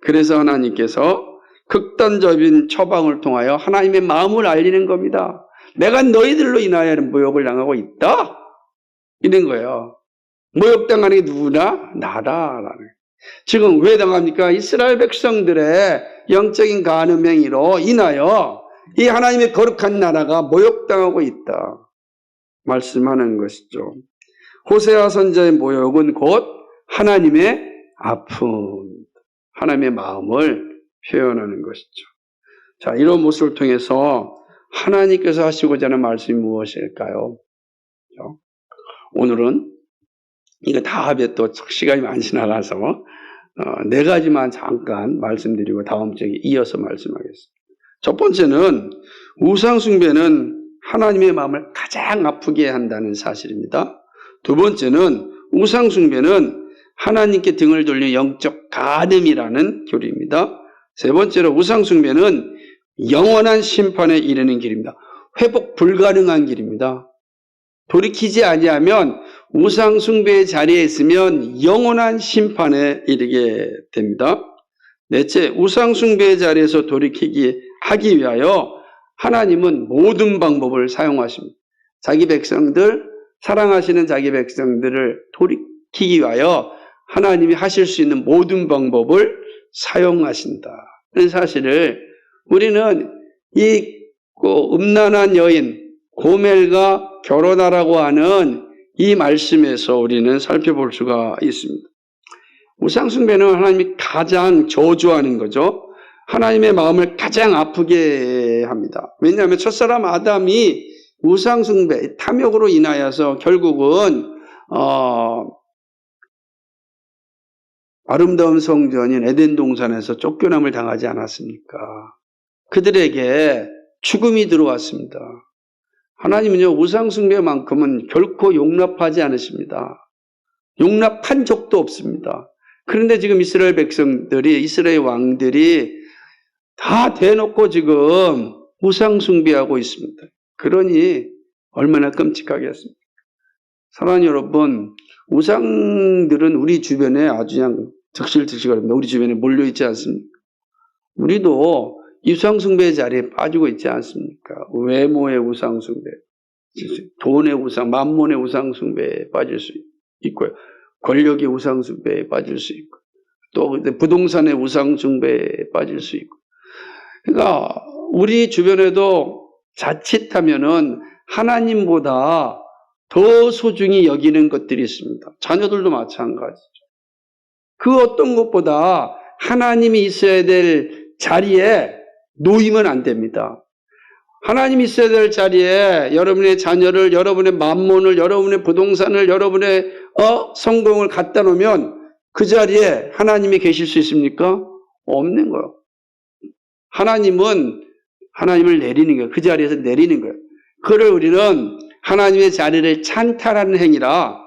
그래서 하나님께서 극단적인 처방을 통하여 하나님의 마음을 알리는 겁니다. 내가 너희들로 인하여 모욕을 당하고 있다. 이런 거예요. 모욕당하는 게 누구나? 나다라는. 지금 왜 당합니까? 이스라엘 백성들의 영적인 간음 행위로 인하여 이 하나님의 거룩한 나라가 모욕당하고 있다. 말씀하는 것이죠. 호세아 선지자의 모욕은 곧 하나님의 아픔, 하나님의 마음을 표현하는 것이죠. 자, 이런 모습을 통해서 하나님께서 하시고자 하는 말씀이 무엇일까요? 오늘은 이거 다 합에 또 시간이 많이 지나가서 네 가지만 잠깐 말씀드리고 다음 주에 이어서 말씀하겠습니다. 첫 번째는 우상 숭배는 하나님의 마음을 가장 아프게 한다는 사실입니다. 두 번째는 우상 숭배는 하나님께 등을 돌리는 영적 간음이라는 교리입니다. 세 번째로 우상 숭배는 영원한 심판에 이르는 길입니다. 회복 불가능한 길입니다. 돌이키지 아니하면 우상 숭배의 자리에 있으면 영원한 심판에 이르게 됩니다. 넷째, 우상 숭배의 자리에서 돌이키기 하기 위하여 하나님은 모든 방법을 사용하십니다. 자기 백성들, 사랑하시는 자기 백성들을 돌이키기 위하여 하나님이 하실 수 있는 모든 방법을 사용하신다. 그 사실을 우리는 이 음란한 여인 고멜과 결혼하라고 하는 이 말씀에서 우리는 살펴볼 수가 있습니다. 우상숭배는 하나님이 가장 저주하는 거죠. 하나님의 마음을 가장 아프게 합니다. 왜냐하면 첫사람 아담이 우상숭배, 탐욕으로 인하여서 결국은 아름다운 성전인 에덴 동산에서 쫓겨남을 당하지 않았습니까? 그들에게 죽음이 들어왔습니다. 하나님은요, 우상숭배만큼은 결코 용납하지 않으십니다. 용납한 적도 없습니다. 그런데 지금 이스라엘 백성들이, 이스라엘 왕들이 다 대놓고 지금 우상숭배하고 있습니다. 그러니 얼마나 끔찍하겠습니까? 사랑하는 여러분, 우상들은 우리 주변에 아주 그냥 득실득실거립니다. 우리 주변에 몰려있지 않습니까? 우리도 우상숭배의 자리에 빠지고 있지 않습니까? 외모의 우상숭배, 돈의 우상, 만몬의 우상숭배에 빠질 수 있고요. 권력의 우상숭배에 빠질 수 있고, 또 부동산의 우상숭배에 빠질 수 있고. 그러니까 우리 주변에도 자칫하면은 하나님보다 더 소중히 여기는 것들이 있습니다. 자녀들도 마찬가지죠. 그 어떤 것보다 하나님이 있어야 될 자리에 놓이면 안 됩니다. 하나님이 있어야 될 자리에 여러분의 자녀를, 여러분의 만몬을, 여러분의 부동산을, 여러분의 성공을 갖다 놓으면 그 자리에 하나님이 계실 수 있습니까? 없는 거예요. 하나님을 내리는 거예요. 그 자리에서 내리는 거예요. 그걸 우리는 하나님의 자리를 찬탈하는 행위라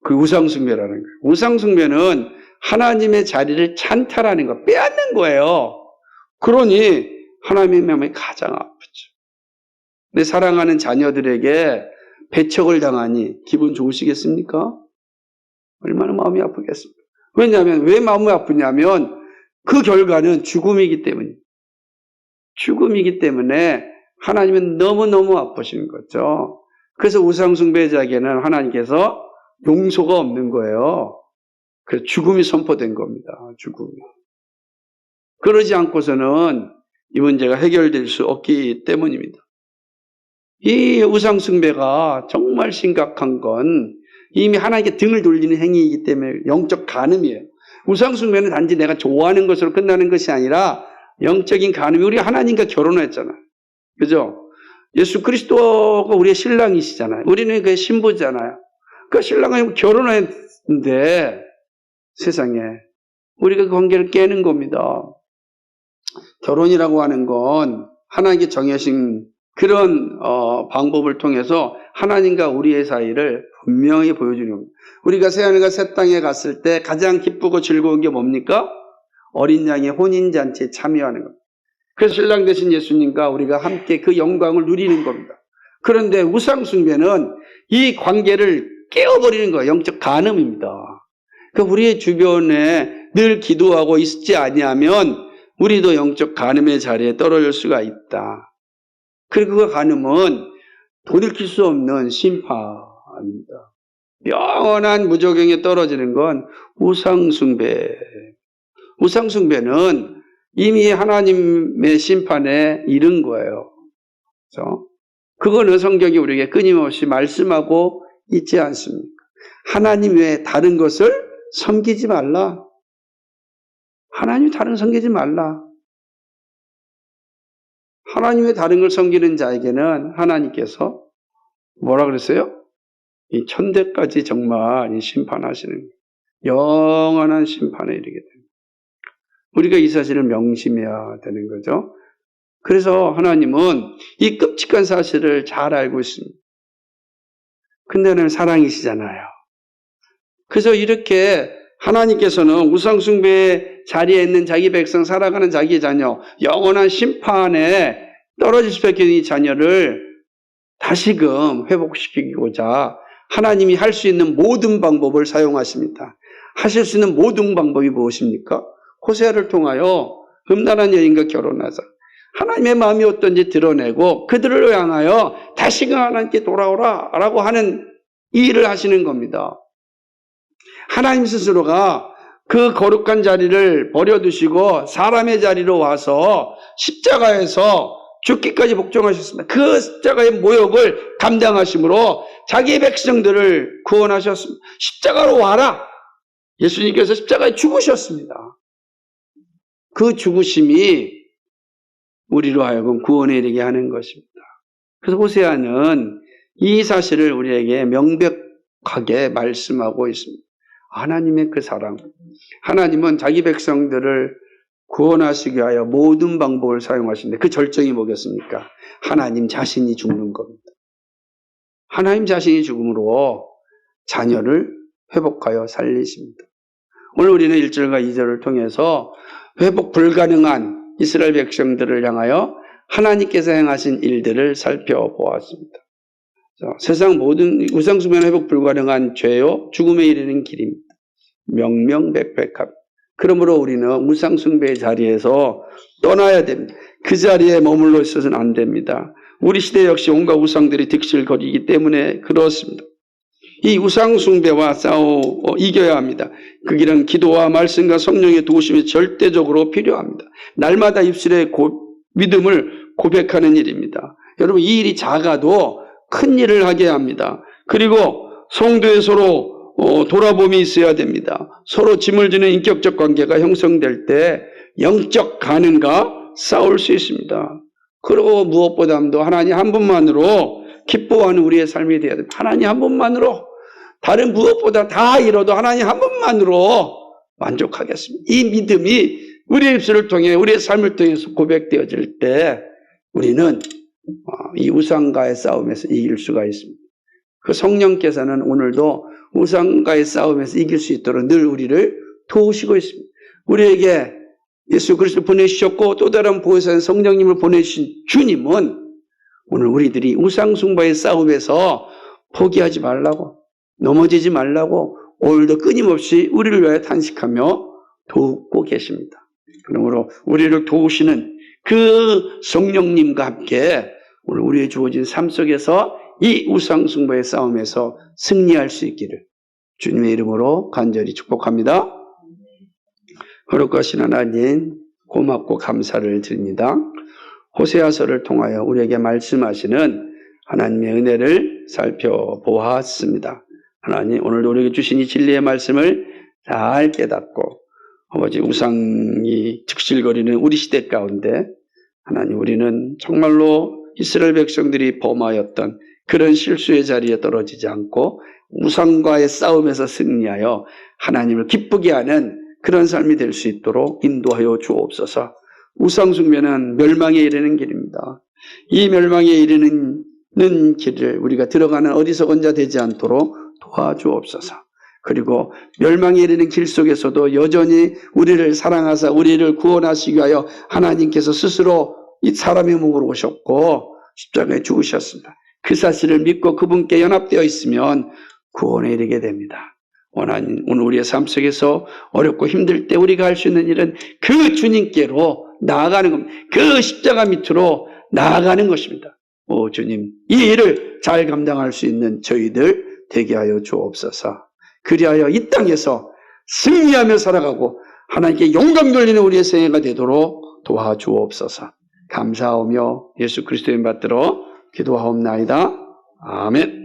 그 우상숭배라는 거예요. 우상숭배는 하나님의 자리를 찬탈하는 거, 빼앗는 거예요. 그러니 하나님의 마음이 가장 아프죠. 내 사랑하는 자녀들에게 배척을 당하니 기분 좋으시겠습니까? 얼마나 마음이 아프겠습니까? 왜냐하면 왜 마음이 아프냐면 그 결과는 죽음이기 때문입니다. 죽음이기 때문에 하나님은 너무너무 아프신 거죠. 그래서 우상숭배자에게는 하나님께서 용서가 없는 거예요. 그래서 죽음이 선포된 겁니다. 죽음이. 그러지 않고서는 이 문제가 해결될 수 없기 때문입니다. 이 우상숭배가 정말 심각한 건 이미 하나님께 등을 돌리는 행위이기 때문에 영적 간음이에요. 우상숭배는 단지 내가 좋아하는 것으로 끝나는 것이 아니라 영적인 간음이, 우리 하나님과 결혼했잖아요. 그죠? 예수 그리스도가 우리의 신랑이시잖아요. 우리는 그의 신부잖아요. 그 신랑과 결혼했는데 세상에 우리가 그 관계를 깨는 겁니다. 결혼이라고 하는 건 하나님께 정하신 그런 방법을 통해서 하나님과 우리의 사이를 분명히 보여주는 겁니다. 우리가 새하늘과 새 땅에 갔을 때 가장 기쁘고 즐거운 게 뭡니까? 어린 양의 혼인잔치에 참여하는 겁니다. 그래서 신랑 되신 예수님과 우리가 함께 그 영광을 누리는 겁니다. 그런데 우상숭배는 이 관계를 깨어버리는 거예요. 영적 간음입니다. 그러니까 우리의 주변에 늘 기도하고 있지 아니하면 우리도 영적 간음의 자리에 떨어질 수가 있다. 그리고 그 간음은 돌이킬 수 없는 심판입니다. 영원한 무저경에 떨어지는 건 우상숭배. 우상숭배는 이미 하나님의 심판에 이른 거예요. 그렇죠? 그거는 성경이 우리에게 끊임없이 말씀하고 있지 않습니까? 하나님 외에 다른 것을 섬기지 말라. 하나님 다른 섬기지 말라. 하나님 외에 다른 걸 섬기는 자에게는 하나님께서 뭐라 그랬어요? 이 천대까지 정말 심판하시는 영원한 심판에 이르게 됩니다. 우리가 이 사실을 명심해야 되는 거죠. 그래서 하나님은 이 끔찍한 사실을 잘 알고 있습니다. 근데 하나님은 사랑이시잖아요. 그래서 이렇게 하나님께서는 우상숭배의 자리에 있는 자기 백성, 살아가는 자기 자녀, 영원한 심판에 떨어질 수밖에 없는 이 자녀를 다시금 회복시키고자 하나님이 할 수 있는 모든 방법을 사용하십니다. 하실 수 있는 모든 방법이 무엇입니까? 호세아를 통하여 음란한 여인과 결혼하자. 하나님의 마음이 어떤지 드러내고 그들을 향하여 다시금 하나님께 돌아오라 라고 하는 이 일을 하시는 겁니다. 하나님 스스로가 그 거룩한 자리를 버려두시고 사람의 자리로 와서 십자가에서 죽기까지 복종하셨습니다. 그 십자가의 모욕을 감당하심으로 자기의 백성들을 구원하셨습니다. 십자가로 와라. 예수님께서 십자가에 죽으셨습니다. 그 죽으심이 우리로 하여금 구원에 이르게 하는 것입니다. 그래서 호세아는 이 사실을 우리에게 명백하게 말씀하고 있습니다. 하나님의 그 사랑, 하나님은 자기 백성들을 구원하시기 위하여 모든 방법을 사용하시는데 그 절정이 뭐겠습니까? 하나님 자신이 죽는 겁니다. 하나님 자신이 죽음으로 자녀를 회복하여 살리십니다. 오늘 우리는 1절과 2절을 통해서 회복 불가능한 이스라엘 백성들을 향하여 하나님께서 행하신 일들을 살펴보았습니다. 세상 모든 우상숭배는 회복 불가능한 죄요 죽음에 이르는 길입니다. 명명백백합니다. 그러므로 우리는 우상숭배의 자리에서 떠나야 됩니다. 그 자리에 머물러 있어서는 안 됩니다. 우리 시대 역시 온갖 우상들이 득실거리기 때문에 그렇습니다. 이 우상숭배와 싸워 이겨야 합니다. 그 길은 기도와 말씀과 성령의 도우심이 절대적으로 필요합니다. 날마다 입술에 믿음을 고백하는 일입니다. 여러분 이 일이 작아도 큰 일을 하게 합니다. 그리고 성도의 서로 돌아봄이 있어야 됩니다. 서로 짐을 지는 인격적 관계가 형성될 때 영적 가능과 싸울 수 있습니다. 그리고 무엇보다도 하나님 한 분만으로 기뻐하는 우리의 삶이 되어야 됩니다. 하나님 한 분만으로 다른 무엇보다 다 잃어도 하나님 한 분만으로 만족하겠습니다. 이 믿음이 우리의 입술을 통해 우리의 삶을 통해서 고백되어질 때 우리는 이 우상과의 싸움에서 이길 수가 있습니다. 그 성령께서는 오늘도 우상과의 싸움에서 이길 수 있도록 늘 우리를 도우시고 있습니다. 우리에게 예수 그리스도를 보내주셨고 또 다른 보혜사인 성령님을 보내주신 주님은 오늘 우리들이 우상숭배의 싸움에서 포기하지 말라고 넘어지지 말라고 오늘도 끊임없이 우리를 위하여 탄식하며 돕고 계십니다. 그러므로 우리를 도우시는 그 성령님과 함께 오늘 우리의 주어진 삶 속에서 이 우상숭배의 싸움에서 승리할 수 있기를 주님의 이름으로 간절히 축복합니다. 거룩하신 하나님 고맙고 감사를 드립니다. 호세아서를 통하여 우리에게 말씀하시는 하나님의 은혜를 살펴보았습니다. 하나님 오늘도 우리에게 주신 이 진리의 말씀을 잘 깨닫고 아버지 우상이 즉실거리는 우리 시대 가운데 하나님 우리는 정말로 이스라엘 백성들이 범하였던 그런 실수의 자리에 떨어지지 않고 우상과의 싸움에서 승리하여 하나님을 기쁘게 하는 그런 삶이 될 수 있도록 인도하여 주옵소서. 우상숭배는 멸망에 이르는 길입니다. 이 멸망에 이르는 길을 우리가 들어가는 어리석은 자 되지 않도록 도와주옵소서. 그리고 멸망에 이르는 길 속에서도 여전히 우리를 사랑하사 우리를 구원하시기 위하여 하나님께서 스스로 이 사람의 몸으로 오셨고 십자가에 죽으셨습니다. 그 사실을 믿고 그분께 연합되어 있으면 구원에 이르게 됩니다. 오늘 우리의 삶 속에서 어렵고 힘들 때 우리가 할 수 있는 일은 그 주님께로 나아가는 겁니다. 그 십자가 밑으로 나아가는 것입니다. 오 주님, 이 일을 잘 감당할 수 있는 저희들 되게 하여 주옵소서. 그리하여 이 땅에서 승리하며 살아가고 하나님께 영광 돌리는 우리의 생애가 되도록 도와주옵소서. 감사하며 예수 그리스도의 이름 받들어 기도하옵나이다. 아멘.